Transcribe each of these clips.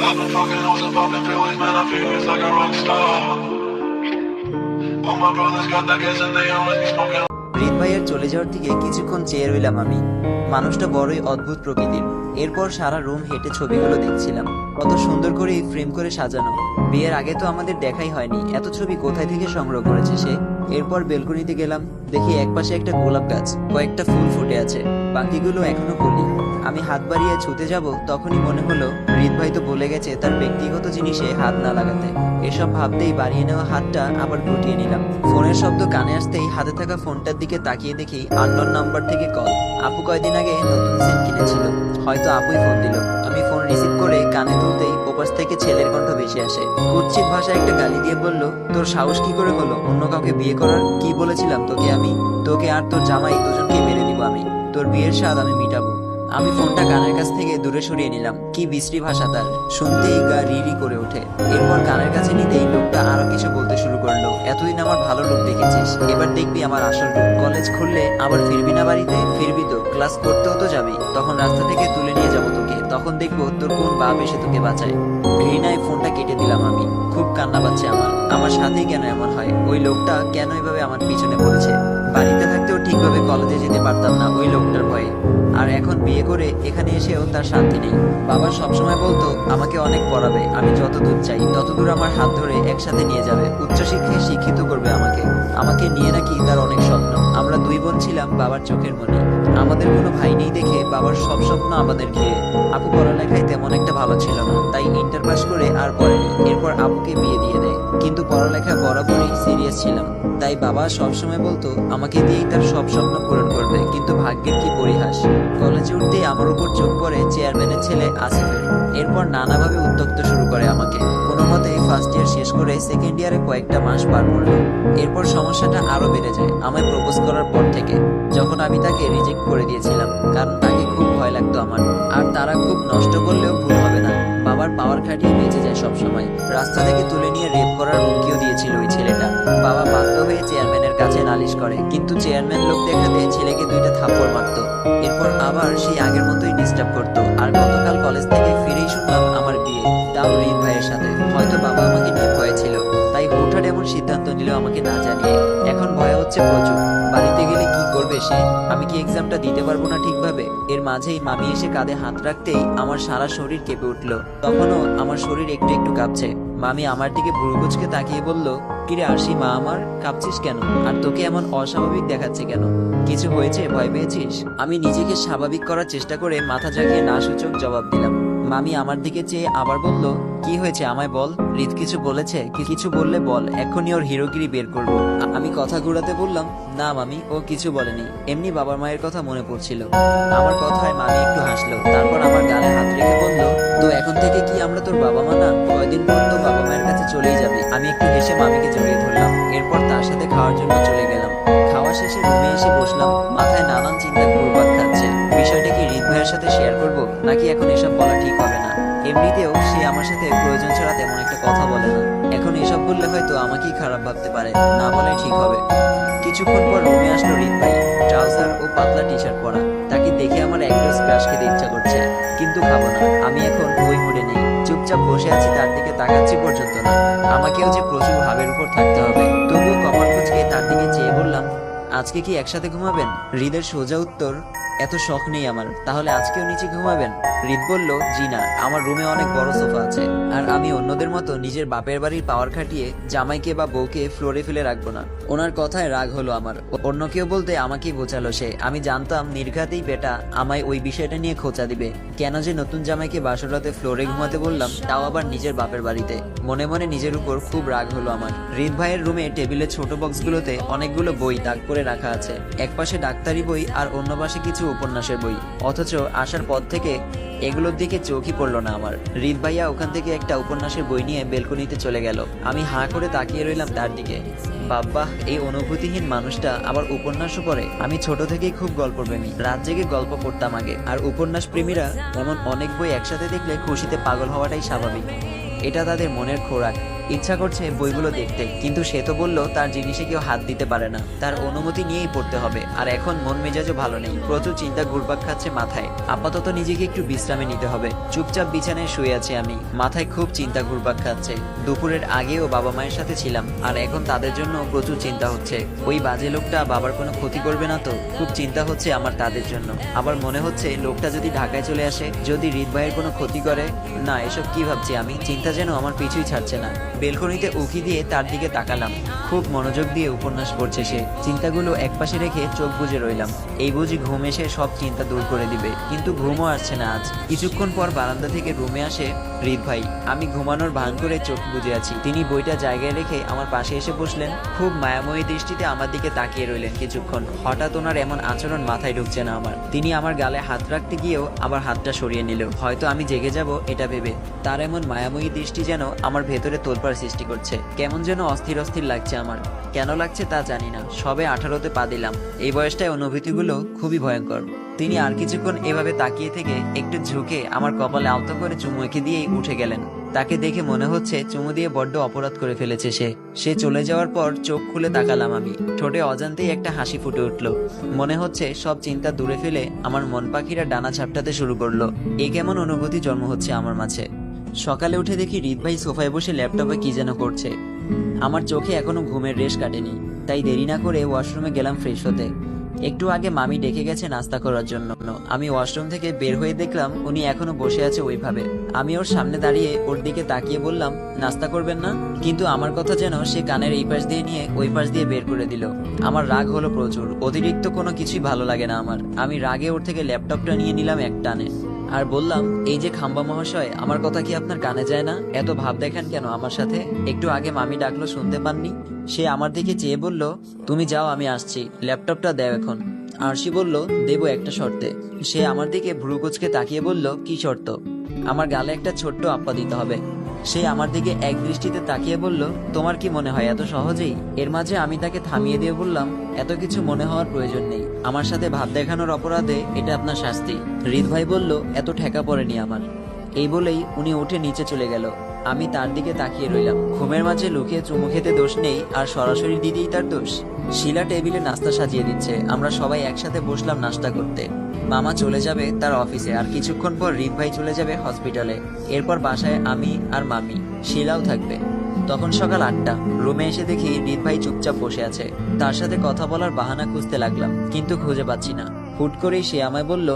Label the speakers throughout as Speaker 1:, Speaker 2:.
Speaker 1: I've been fucking hoes and popping pills, man, I feel it's like a rock star. All my brothers got that gas and they always be smoking.
Speaker 2: রিদ ভাইয়ের চলে যাওয়ার দিকে কিছুক্ষণ চেয়ে রইলাম আমি। মানুষটা বড়ই অদ্ভুত প্রকৃতির। এরপর সারা রুম হেঁটে ছবিগুলো দেখছিলাম, কত সুন্দর করে ফ্রেম করে সাজানো। বিয়ের আগে তো আমাদের দেখাই হয়নি, এত ছবি কোথায় থেকে সংগ্রহ করেছে সে। এরপর বেলকনিতে গেলাম, দেখি একপাশে একটা গোলাপ গাছ, কয়েকটা ফুল ফুটে আছে, বাকিগুলো এখনো কলি। আমি হাত বাড়িয়ে ছুতে যাব, তখনই মনে হলো রিদ ভাই তো বলে গেছে তার ব্যক্তিগত জিনিসে হাত না লাগাতে। এসব ভাবতেই বাড়িয়ে নেওয়া হাতটা আবার গুটিয়ে নিলাম। ফোনের শব্দ কানে আসতেই হাতে থাকা ফোনটার দিকে তাকিয়ে দেখি আননোন নাম্বার থেকে কল। আপু কয়দিন আগে নতুন সিম কিনেছিল, হয়তো আপুই ফোন দিল। আমি ফোন রিসিভ করে কানে তুলতেই ওপাশ থেকে ছেলের কণ্ঠ ভেসে আসে। কুৎসিত ভাষায় একটা গালি দিয়ে বলল, তোর সাহস কি করে হলো অন্য কাউকে বিয়ে করার? কি বলেছিলাম তোকে আমি? তোকে আর তোর জামাই দুজনকে মেরে দিব আমি, তোর বিয়ের স্বাদ আমি মিটাবো। আমি ফোনটা কানের কাছ থেকে দূরে সরিয়ে নিলাম। কি বিশ্রী ভাষা তার, শুনতেই গা রি করে ওঠে। এরপর কানের কাছে নিতেই লোকটা আরো কিছু বলতে শুরু করলো, এতদিন আমার ভালো লোক দেখেছিস, এবার দেখবি আমার আসল রূপ। কলেজ খুললে আবার ফিরবি না বাড়িতে? ফিরবি তো, ক্লাস করতেও তো যাবি, তখন রাস্তা থেকে তুলে নিয়ে যাবো তোকে, তখন দেখবো তোর কোন বাপ এসে তোকে বাঁচায়। ঘৃণায় ফোনটা কেটে দিলাম আমি। খুব কান্না পাচ্ছে আমার সাথেই কেন এমন হয়? ওই লোকটা কেন এভাবে আমার পিছনে পড়েছে? বাড়িতে থাকতেও ঠিকভাবে কলেজে যেতে পারতাম না ওই লোকটার ভয়ে, আর এখন বিয়ে করে এখানে এসেও তার শান্তি নেই। বাবা সবসময় বলতো আমাকে অনেক পড়াবে, আমি যত দূর চাই তত দূর আমার হাত ধরে একসাথে নিয়ে যাবে, উচ্চশিক্ষায় শিক্ষিত করবে আমাকে। আমাকে নিয়ে নাকি তার অনেক স্বপ্ন। আমরা দুই বোন ছিলাম বাবার চোখের মণি, আমাদের কোনো ভাই নেই দেখে বাবার সব স্বপ্ন আমাদের ঘিরে। আপু পড়ালেখায় তেমন একটা ভালো ছিল না, তাই ইন্টার পাস করে আর পড়েনি। এরপর আপুকে বিয়ে দিয়ে দেয়, কিন্তু পড়ালেখায় বরাবরই সিরিয়াস ছিলাম, তাই বাবা সবসময় বলতো আমাকে দিয়েই তার সব স্বপ্ন পূরণ করবে। কিন্তু ভাগ্যের কি পরিহাস, কলেজে উঠতেই আমার উপর চোখ পড়ে চেয়ারম্যানের ছেলে আসিফের। এরপর নানাভাবে উত্ত্যক্ত শুরু করে আমাকে। কোনো মতে ফার্স্ট ইয়ার শেষ করে সেকেন্ড ইয়ারে কয়েকটা মাস পার করলো। এরপর সমস্যাটা আরো বেড়ে যায় আমায় প্রপোজ করার পর থেকে, যখন আমি তাকে রিজেক্ট করে দিয়েছিলাম, কারণ তাকে খুব ভয় লাগতো আমার। আর তারা খুব নষ্ট করলেও ভুল হবে না, বাবার পাওয়ার খাটিয়ে বেঁচে যায় সব সময়। রাস্তা থেকে তুলে নিয়ে রেপ করার হুমকিও দিয়েছিল ওই ছেলেটা। বাবা বাধ্য হয়ে চেয়ারম্যানের কাছে নালিশ করে, কিন্তু চেয়ারম্যান লোক দেখাতে ছেলেকে দুইটা থাপ্পড় মারতো। এরপর আবার সেই আগের মতোই ডিস্টার্ব করতো। আর গতকাল কলেজ থেকে ফিরেই শুনলাম আমার বিয়ে, তাও রিদ ভাইয়ের সাথে। হয়তো বাবা আমাকে নিয়ে ভয়ে ছিল, তাই হুটহাট এমন সিদ্ধান্ত নিল আমাকে না জানিয়ে। এখন ভয় হচ্ছে প্রচুর, বাড়িতে গেলে কি করবে সে? আমি কি এক্সামটা দিতে পারবো না ঠিকভাবে? এর মাঝেই মামি এসে কাঁধে হাত রাখতেই আমার সারা শরীর কেঁপে উঠলো। তখনও আমার শরীর একটু একটু কাঁপছে। মামি আমার দিকে ভ্রুকুচকে তাকিয়ে বলল, কিরে আরশি মা আমার, কাঁপছিস কেন? আর তোকে এমন অস্বাভাবিক দেখাচ্ছে কেন? কিছু হয়েছে? ভয় পেয়েছিস? আমি নিজেকে স্বাভাবিক করার চেষ্টা করে মাথা ঝাঁকিয়ে না সূচক জবাব দিলাম। মামি আমার দিকে চেয়ে আবার বলল, কি হয়েছে আমায় বল। রিদ কিছু বলেছে? কিছু বললে বল, এখনই ওর হিরোগিরি বের করবো। আমি কথা ঘুরাতে বললাম, না মামি, ও কিছু বলেনি, এমনি বাবার মায়ের কথা মনে পড়ছিল। আমার কথায় মামি একটু হাসলো, তারপর আমার গালে হাত রেখে বলল, তো এখন থেকে কি আমরা তোর বাবা মা না? কয়দিন পর তো বাবা মায়ের কাছে চলেই যাবি। আমি একটু হেসে মামিকে জড়িয়ে ধরলাম, এরপর তার সাথে খাওয়ার জন্য চলে গেলাম। খাওয়া শেষে রুমে এসে বসলাম, মাথায় নানান চিন্তা ঘুরপাক খাচ্ছে। বিষয়টা কি রিদ ভাইয়ের সাথে শেয়ার করব, নাকি এখন এসব বলা ঠিক হবে না? এমনিতেও সে আমার সাথে প্রয়োজন ছাড়া তেমন একটা কথা বলে না, এখন এসব বললে হয়তো আমাকেই খারাপ ভাবতে পারে, না বলাই ঠিক হবে। কিছুক্ষণ পর রুমে আসলো রিদ ভাই, ট্রাউজার ও পাতলা টি শার্ট পরা। তাকে দেখে আমার এক গ্লাস ক্রাশ খেতে ইচ্ছা করছে, কিন্তু খাবো না, আমি এখন ওই মুডে নেই। চুপচাপ বসে আছি, তার দিকে তাকাচ্ছি পর্যন্ত না। আমাকেও যে প্রচুর ভাবের উপর থাকতে হবে। তবুও কপাল কুঁচকে তার দিকে চেয়ে বললাম, আজকে কি একসাথে ঘুমাবেন? হৃদের সোজা উত্তর, এত শখ নেই আমার, তাহলে আজকেও নিচে ঘুমাবেন? হৃদ বলল, জি না, আমার রুমে অনেক বড় সোফা আছে, আর আমি অন্যদের মতো নিজের বাপের বাড়ির পাওয়ার খাটিয়ে জামাইকে বা বউকে ফ্লোরে ফেলে রাখবো না। ওনার কথায় রাগ হলো আমার। অন্য কেউ বলতে আমাকেই বোঝালো সে। আমি জানতাম নির্ঘাতেই বেটা আমায় ওই বিষয়টা নিয়ে খোঁচা দিবে। কেন যে নতুন জামাইকে বাসরাতে ফ্লোরে ঘুমাতে বললাম, তাও আবার নিজের বাপের বাড়িতে। মনে মনে নিজের উপর খুব রাগ হলো আমার। হৃদ ভাইয়ের রুমে টেবিলের ছোট বক্সগুলোতে অনেকগুলো বই তাক করে রাখা আছে। এক পাশে ডাক্তারি বই আর অন্য পাশে কিছু উপন্যাসের বই, অথচ আসার পর থেকে এগুলোর দিকে চোখই পড়লো না আমার। হৃদ ভাইয়া ওখান থেকে একটা উপন্যাসের বই নিয়ে বেলকনিতে চলে গেল। আমি হাঁ করে তাকিয়ে রইলাম তার দিকে। বাবা, এই অনুভূতিহীন মানুষটা আবার উপন্যাসও পড়ে। আমি ছোট থেকেই খুব গল্পপ্রেমী, রাত জেগে গল্প পড়তাম আগে। আর উপন্যাস প্রেমীরা এমন অনেক বই একসাথে দেখলে খুশিতে পাগল হওয়াটাই স্বাভাবিক, এটা তাদের মনের খোরাক। ইচ্ছা করছে বইগুলো দেখতে, কিন্তু সে তো বলল তার জিনিসে কেউ হাত দিতে পারে না, তার অনুমতি নিয়েই পড়তে হবে। আর এখন মন মেজাজও ভালো নেই, প্রচুর চিন্তা ঘুরপাক খাচ্ছে মাথায়। আপাতত নিজেকে একটু বিশ্রামে নিতে হবে। চুপচাপ বিছানায় শুয়ে আছি আমি, মাথায় খুব চিন্তা ঘুরপাক খাচ্ছে। দুপুরের আগেও বাবা মায়ের সাথে ছিলাম, আর এখন তাদের জন্য প্রচুর চিন্তা হচ্ছে। ওই বাজে লোকটা বাবার কোনো ক্ষতি করবে না তো? খুব চিন্তা হচ্ছে আমার তাদের জন্য। আবার মনে হচ্ছে লোকটা যদি ঢাকায় চলে আসে, যদি হৃদ ভাইয়ের কোনো ক্ষতি করে। না, এসব কি ভাবছি আমি? চিন্তা যেন আমার পিছুই ছাড়ছে না। বেলকনিতে উকি দিয়ে তার দিকে তাকালাম। খুব মনোযোগ দিয়ে উপন্যাস পড়ছে সে। চিন্তাগুলো একপাশে রেখে চোখ বুজে রইলাম। এই বুঝি ঘুম এসে সব চিন্তা দূর করে দিবে, কিন্তু ঘুমও আসছে না আজ। কিছুক্ষণ পর বারান্দা থেকে রুমে আসে হৃদ ভাই। আমি ঘুমানোর ভান করে চোখ বুজে আছি। তিনি বইটা জায়গায় রেখে আমার পাশে এসে বসলেন। খুব মায়াময়ী দৃষ্টিতে আমার দিকে তাকিয়ে রইলেন কিছুক্ষণ। হঠাৎ ওনার এমন আচরণ মাথায় ঢুকছে না আমার। তিনি আমার গালে হাত রাখতে গিয়েও আবার হাতটা সরিয়ে নিল, হয়তো আমি জেগে যাব এটা ভেবে। তার এমন মায়াময়ী দৃষ্টি যেন আমার ভেতরে তোলপাড় সৃষ্টি করছে। কেমন যেন অস্থির অস্থির লাগছে আমার। কেন লাগছে তা জানি না। সবে 18-তে পা দিলাম। এই বয়সটায় অনুভূতিগুলো খুবই ভয়ঙ্কর। তিনি আর কিছুক্ষণ এভাবে তাকিয়ে থেকে একটু ঝুঁকে আমার কপালে আলতো করে চুমু এঁকে দিয়েই উঠে গেলেন। তাকে দেখে মনে হচ্ছে চুমু দিয়ে বড্ড অপরাধ করে ফেলেছে সে চলে যাওয়ার পর চোখ খুলে তাকালাম আমি। ঠোঁটে অজান্তেই একটা হাসি ফুটে উঠল। মনে হচ্ছে সব চিন্তা দূরে ফেলে আমার মন পাখিরা ডানা ঝাপটাতে শুরু করলো। এই কেমন অনুভূতি জন্ম হচ্ছে আমার মাঝে। সকালে উঠে দেখি হৃদ ভাই সোফায় বসে ল্যাপটপে কি যেন করছে। আমার চোখে এখনো ঘুমের রেশ কাটেনি, তাই দেরি না করে ওয়াশরুমে গেলাম ফ্রেশ হতে। একটু আগে মামি ডেকে গেছে নাস্তা করার জন্য। আমি ওয়াশরুম থেকে বের হয়ে দেখলাম উনি এখনো বসে আছে ওইভাবে। আমি ওর সামনে দাঁড়িয়ে ওর দিকে তাকিয়ে বললাম, নাস্তা করবেন না? কিন্তু আমার কথা যেন সে কানের এই পাশ দিয়ে নিয়ে ওই পাশ দিয়ে বের করে দিল। আমার রাগ হলো প্রচুর। অতিরিক্ত কোনো কিছুই ভালো লাগে না আমার। আমি রাগে ওর থেকে ল্যাপটপটা নিয়ে নিলাম এক টানে, আর বললাম, এই যে খাম্বা মহাশয়, আমার কথা কি আপনার কানে যায় না? এত ভাব দেখান কেন আমার সাথে? একটু আগে মামি ডাকলো, শুনতে পাননি? সে আমার দিকে চেয়ে বলল, তুমি যাও, আমি আসছি, ল্যাপটপটা দাও এখন। আরশি বলল, দেবো একটা শর্তে। সে আমার দিকে ভ্রু কুঁচকে তাকিয়ে বলল, কি শর্ত? আমার গালে একটা ছোট্ট আপ্পা দিতে হবে। সে আমার দিকে এক দৃষ্টিতে তাকিয়ে বলল, তোমার কি মনে হয় এত সহজেই? এর মাঝে আমি তাকে থামিয়ে দিয়ে বললাম, এত কিছু মনে হওয়ার প্রয়োজন নেই। আমার সাথে ভাব দেখানোর অপরাধে এটা আপনার শাস্তি। হৃদ ভাই বলল, এত ঠেকা পড়েনি আমার। এই বলেই উনি উঠে নিচে চলে গেল। আমি তার দিকে তাকিয়ে রইলাম। ঘুমের মাঝে লুকিয়ে চুমু খেতে দোষ নেই, আর সরাসরি দিতেই তার দোষ। শিলা টেবিলে নাস্তা সাজিয়ে দিচ্ছে। আমরা সবাই একসাথে বসলাম নাস্তা করতে। মামা চলে যাবে তার অফিসে, আর কিছুক্ষণ পর হৃদ ভাই চলে যাবে হসপিটালে। এরপর বাসায় আমি আর মামি, শিলাও থাকবে। তখন সকাল 8টা। রুমে এসে দেখি হৃদ ভাই চুপচাপ বসে আছে। তার সাথে কথা বলার বাহানা খুঁজতে লাগলাম, কিন্তু খুঁজে পাচ্ছি না। হুট করেই সে আমায় বলল,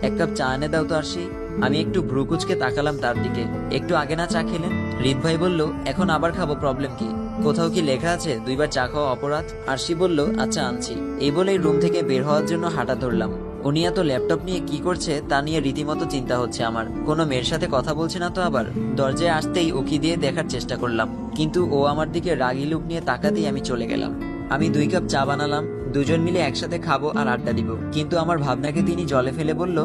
Speaker 2: এক কাপ চা এনে দাও তো আরশি। আমি একটু ভ্রু কুঁচকে তাকালাম তার দিকে। একটু আগে না চা খেলেন? হৃদ ভাই বলল, এখন আবার খাবো, প্রবলেম কি? কোথাও কি লেখা আছে 2বার চা খাওয়া অপরাধ? আরশি বলল, আচ্ছা আনছি। এই বলেই রুম থেকে বের হওয়ার জন্য হাঁটা ধরলাম। উনি এত ল্যাপটপ নিয়ে কি করছে তা নিয়ে রীতিমতো চিন্তা হচ্ছে আমার। কোনো মেয়ের সাথে কথা বলছে না তো আবার? দরজায় আসতেই উকি দিয়ে দেখার চেষ্টা করলাম, কিন্তু ও আমার দিকে রাগি লুক নিয়ে তাকাতেই আমি চলে গেলাম। আমি 2 কাপ চা বানালাম, দুজন মিলে একসাথে খাবো আর আড্ডা দিব। কিন্তু আমার ভাবনাকে তিনি জলে ফেলে বলল,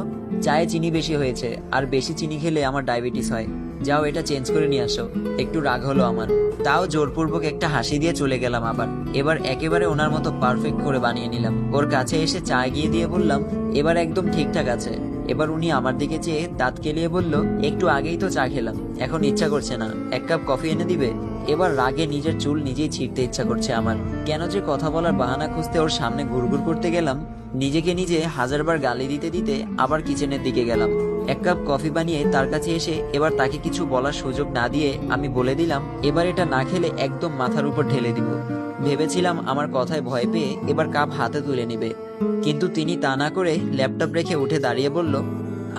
Speaker 2: চায়ে চিনি বেশি হয়েছে, আর বেশি চিনি খেলে আমার ডায়াবেটিস হয়। যাও এটা চেঞ্জ করে নিয়ে আসো। একটু রাগ হলো আমার, তাও জোরপূর্বক একটা হাসি দিয়ে চলে গেলাম আবার। এবার একেবারে ওনার মতো পারফেক্ট করে বানিয়ে নিলাম। ওর কাছে এসে চা এগিয়ে দিয়ে বললাম, এবার একদম ঠিকঠাক আছে। এবার উনি আমার দিকে চেয়ে দাঁত কেলিয়ে বলল, একটু আগেই তো চা খেলাম, এখন ইচ্ছা করছে না, 1 কাপ কফি এনে দিবে? এবার রাগে নিজের চুল নিজেই ছিঁড়তে ইচ্ছা করছে আমার। কেন যে কথা বলার বাহানা খুঁজতে ওর সামনে ঘুরঘুর করতে গেলাম। নিজেকে নিজে 1000বার গালি দিতে দিতে আবার কিচেনের দিকে গেলাম। 1 কাপ কফি বানিয়ে তার কাছে এসে এবার তাকে কিছু বলার সুযোগ না দিয়ে আমি বলে দিলাম, এবার এটা না খেলে একদম মাথার উপর ঢেলে দিব। ভেবেছিলাম আমার কথায় ভয় পেয়ে এবার কাপ হাতে তুলে নেবে, কিন্তু তিনি তা না করে ল্যাপটপ রেখে উঠে দাঁড়িয়ে বলল,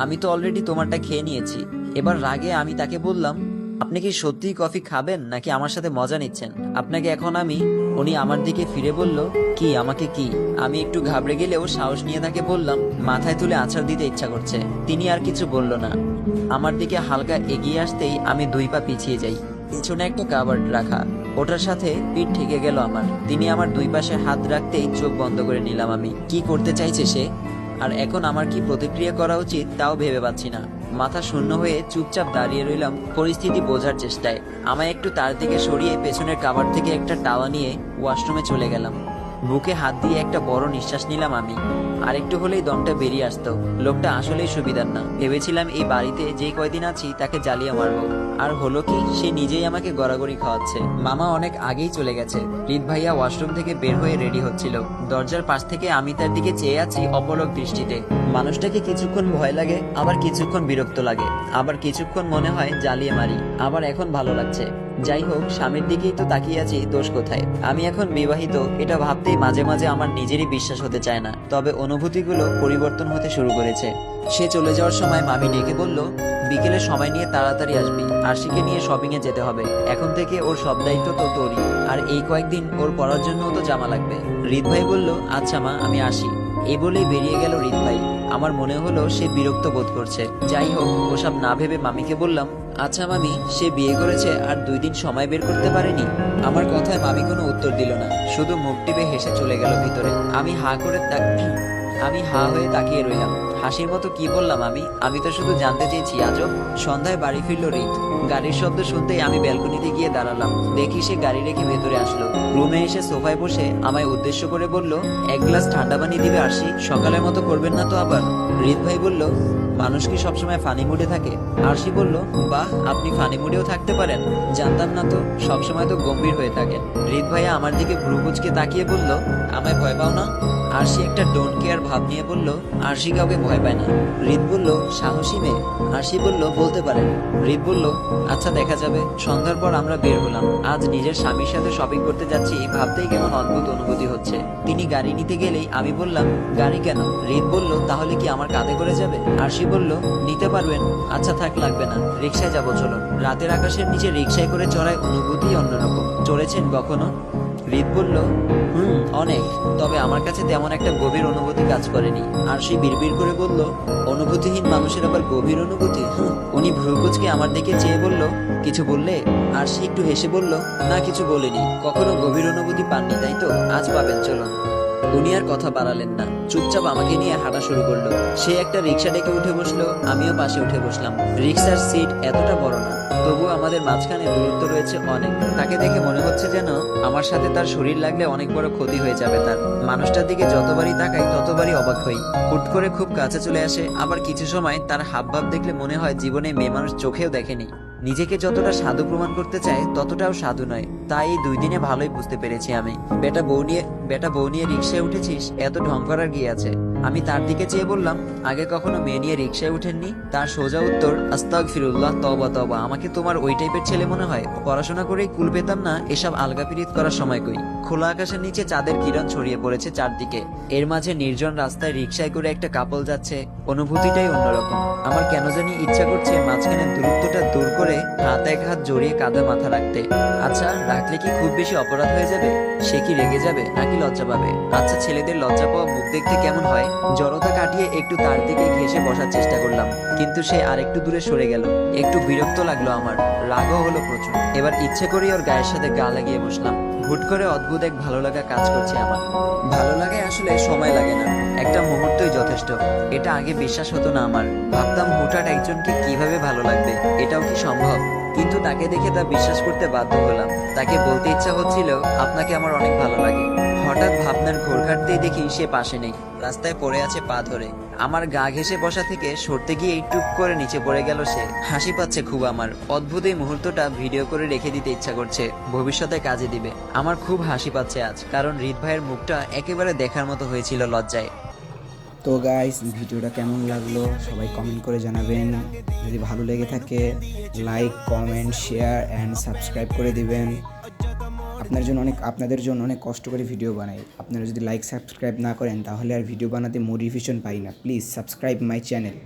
Speaker 2: আমি তো অলরেডি তোমারটা খেয়ে নিয়েছি। এবার রাগে আমি তাকে বললাম, আপনি কি সত্যিই কফি খাবেন নাকি আমার সাথে মজা নিচ্ছেন? আপনাকে এখন আমি। উনি আমার দিকে ফিরে বলল, কি আমাকে কি? আমি একটু ঘাবড়ে গেলেও সাহস নিয়ে তাকে বললাম, মাথায় তুলে আছাড় দিতে ইচ্ছা করছে। তিনি আর কিছু বলল না। আমার দিকে হালকা এগিয়ে আসতেই আমি 2 পা পিছিয়ে যাই। পিছনে একটা কাবার্ড রাখা, ওটার সাথে পিঠ ঠেকে গেল আমার। তিনি আমার 2 পাশে হাত রাখতেই চোখ বন্ধ করে নিলাম আমি। কি করতে চাইছে সে, আর এখন আমার কি প্রতিক্রিয়া করা উচিত তাও ভেবে পাচ্ছি না। মাথা শূন্য হয়ে চুপচাপ দাঁড়িয়ে রইলাম পরিস্থিতি বোঝার চেষ্টায়। আমায় একটু তার দিকে সরিয়ে পেছনের কাভার থেকে একটা টাওয়া নিয়ে ওয়াশরুমে চলে গেলাম। বুকে হাত দিয়ে একটা বড় নিঃশ্বাস নিলাম আমি। আরেকটু হলেই দমটা বেরিয়ে আসতো। লোকটা আসলেই সুবিধার না। ভেবেছিলাম এই বাড়িতে যে কয়দিন আছি তাকে জ্বালিয়ে মারবো, আর হলো কি, সে নিজেই আমাকে গড়াগড়ি খাওয়াচ্ছে। মামা অনেক আগেই চলে গেছে। রিত ভাইয়া ওয়াশরুম থেকে বের হয়ে রেডি হচ্ছিল। দরজার পাশ থেকে আমি তার দিকে চেয়ে আছি অপলক দৃষ্টিতে। মানুষটাকে কিছুক্ষণ ভয় লাগে, আবার কিছুক্ষণ বিরক্ত লাগে, আবার কিছুক্ষণ মনে হয় জ্বালিয়ে মারি, আবার এখন ভালো লাগছে। যাই হোক, স্বামীর দিকেই তো তাকিয়ে আছি, দোষ কোথায়? আমি এখন বিবাহিত, এটা ভাবতেই মাঝে মাঝে আমার নিজেরই বিশ্বাস হতে চায় না। তবে অনুভূতিগুলো পরিবর্তন হতে শুরু করেছে। সে চলে যাওয়ার সময় মামি ডেকে বলল, বিকেলে সময় নিয়ে তাড়াতাড়ি আসবি, আরশিকে নিয়ে শপিং এ যেতে হবে। এখন থেকে ওর সব দায়িত্ব তো তোরই, আর এই কয়েকদিন ওর পড়ার জন্যও তো জামা লাগবে। রিত ভাই বলল, আচ্ছা মা, আমি আসি। এই বলেই বেরিয়ে গেল রিত ভাই। আমার মনে হলো সে বিরক্ত বোধ করছে। যাই হোক, ওসব না ভেবে মামিকে বললাম, আচ্ছা মামি, সে বিয়ে করেছে আর 2 দিন সময় বের করতে পারেনি? আমার কথায় মামি কোনো উত্তর দিল না, শুধু মুখ টিপে হেসে চলে গেল ভিতরে। আমি হা হয়ে তাকিয়ে রইলাম। হাসির মতো কি বললাম আমি তো শুধু জানতে চেয়েছি আজব। সন্ধ্যায় বাড়ি ফিরল রিত। গাড়ির শব্দ শুনতেই আমি ব্যালকনিতে গিয়ে দাঁড়ালাম। দেখি সে গাড়ি রেখে ভেতরে আসলো। রুমে এসে সোফায় বসে আমায় উদ্দেশ্য করে বলল, 1 গ্লাস ঠান্ডা পানি দিবে আরশি? সকালের মতো করবেন না তো আবার? রিত ভাই বলল, মানুষ কি সবসময় ফানি মুডে থাকে? আরশি বলল, বাহ, আপনি ফানি মুডেও থাকতে পারেন, জানতাম না তো। সবসময় তো গম্ভীর হয়ে থাকেন। রিত ভাইয়া আমার দিকে ভ্রু কুঁচকে তাকিয়ে বলল, আমায় ভয় পাও না? আরশি একটা ডোন্ট কেয়ার ভাব নিয়ে বলল, আরশি কাউকে ভয় পায় না। রিত বলল, সাহসী মেয়ে। আরশি বলল, বলতে পারেন। রিত বলল, আচ্ছা দেখা যাবে। সন্ধ্যার পর আমরা বের হলাম। আজ নিজের স্বামীর সাথে শপিং করতে যাচ্ছি, ভাবতেই কেমন অদ্ভুত অনুভূতি হচ্ছে। তিনি গাড়ি নিতে গেলেই আমি বললাম, গাড়ি কেন? রিত বলল, তাহলে কি আমার কাঁধে করে যাবে? আরশি বলল, নিতে পারবেন। আচ্ছা থাক, লাগবে না, রিকশায় যাবো চলো। রাতের আকাশের নিচে রিকশায় করে চড়ায় অনুভূতি অন্যরকম। চড়েছেন কখনো? রিত বলল, অনেক, তবে আমার কাছে তেমন একটা গভীর অনুভূতি কাজ করেনি। আরশি বিড়বিড় করে বলল, অনুভূতিহীন মানুষের আবার গভীর অনুভূতি? উনি ভ্রুকুচকে আমার দিকে চেয়ে বলল, কিছু বললে? আরশি একটু হেসে বলল, না কিছু বলিনি। কখনো গভীর অনুভূতি পাননি তাই তো? আজ পাবেন, চলুন। উনি আর কথা বাড়ালেন না, চুপচাপ আমাকে নিয়ে হাঁটা শুরু করলো। সে একটা রিক্সা ডেকে উঠে বসলো, আমিও পাশে উঠে বসলাম। রিক্সার সিট এতটা বড় না, তবুও আমাদের মাঝখানে দূরত্ব রয়েছে অনেক। তাকে দেখে মনে হচ্ছে যেন আমার সাথে তার শরীর লাগলে অনেক বড় ক্ষতি হয়ে যাবে তার। মানুষটার দিকে যতবারই তাকাই ততবারই অবাক হই। হুট করে খুব কাছে চলে আসে, আবার কিছু সময় তার হাবভাব দেখলে মনে হয় জীবনে মেয়ে মানুষ চোখেও দেখেনি। নিজেকে যতটা সাধু প্রমাণ করতে চায় ততটাও সাধু নয়। তাই এই 2 দিনে ভালোই বুঝতে পেরেছি আমি। বেটা বউ নিয়ে রিক্সায় উঠেছিস, এত ঢং করার কি আছে? আমি তার দিকে চেয়ে বললাম, আগে কখনো মেয়ে নিয়ে রিক্সায় উঠেননি? তার সোজা উত্তর, আস্তাগফিরুল্লাহ, তওবা তওবা। আমাকে তোমার ওই টাইপের ছেলে মনে হয়? পড়াশোনা করেই কুল পেতাম না, এসব আলগা পিরিত করার সময় কই? খোলা আকাশের নিচে চাঁদের কিরণ ছড়িয়ে পড়েছে চারদিকে। এর মাঝে নির্জন রাস্তায় রিক্সায় করে একটা কাপল যাচ্ছে। অনুভূতিটাই অন্যরকম। আমার কেন জানি ইচ্ছা করছে মাঝখানে দূরত্বটা দূর করে হাত এক হাত জড়িয়ে কাঁধে মাথা রাখতে। আচ্ছা, রাখলে কি খুব বেশি অপরাধ হয়ে যাবে? সে কি রেগে যাবে নাকি লজ্জা পাবে? আচ্ছা, ছেলেদের লজ্জা পাওয়া মুখ দেখতে কেমন হয়? জড়তা কাটিয়ে একটু তার দিকে ঘেঁষে বসার চেষ্টা করলাম, কিন্তু সে আরেকটু দূরে সরে গেল। একটু বিরক্ত লাগলো আমার, রাগও হলো প্রচুর। এবার ইচ্ছে করেই ওর গায়ের সাথে গা লাগিয়ে বসলাম। হুট করে অদ্ভুত এক ভালো লাগা কাজ করছে আমার। ভালো লাগে আসলে সময় লাগে না, একটা মুহূর্তই যথেষ্ট। এটা আগে বিশ্বাস হতো না আমার। ভাবতাম হুটহাট একজনকে কিভাবে ভালো লাগবে, এটাও কি সম্ভব? কিন্তু তাকে দেখে তা বিশ্বাস করতে বাধ্য হলাম। তাকে বলতে ইচ্ছা হচ্ছিল, আপনাকে আমার অনেক ভালো লাগে। হঠাৎ ভাবনার ঘোর কাটতেই দেখি সে পাশে নেই, রাস্তায় পড়ে আছে পা ধরে। আমার গা ঘেঁষে বসা থেকে সরতে গিয়ে টুপ করে নিচে পড়ে গেল সে। হাসি পাচ্ছে খুব আমার। অদ্ভুত এই মুহূর্তটা ভিডিও করে রেখে দিতে ইচ্ছা করছে, ভবিষ্যতে কাজে দিবে। আমার খুব হাসি পাচ্ছে আজ, কারণ রিত ভাইয়ের মুখটা একেবারে দেখার মতো হয়েছিল লজ্জায়।
Speaker 3: তো গাইস, ভিডিওটা কেমন লাগলো সবাই কমেন্ট করে জানাবেন। যদি ভালো লেগে থাকে like, comment, share and subscribe করে দিবেন। আপনাদের জন্য অনেক কষ্ট করে ভিডিও বানাই। আপনারা যদি লাইক সাবস্ক্রাইব না করেন তাহলে আর ভিডিও বানাতে মোটিভেশন পাই না। Please subscribe my channel.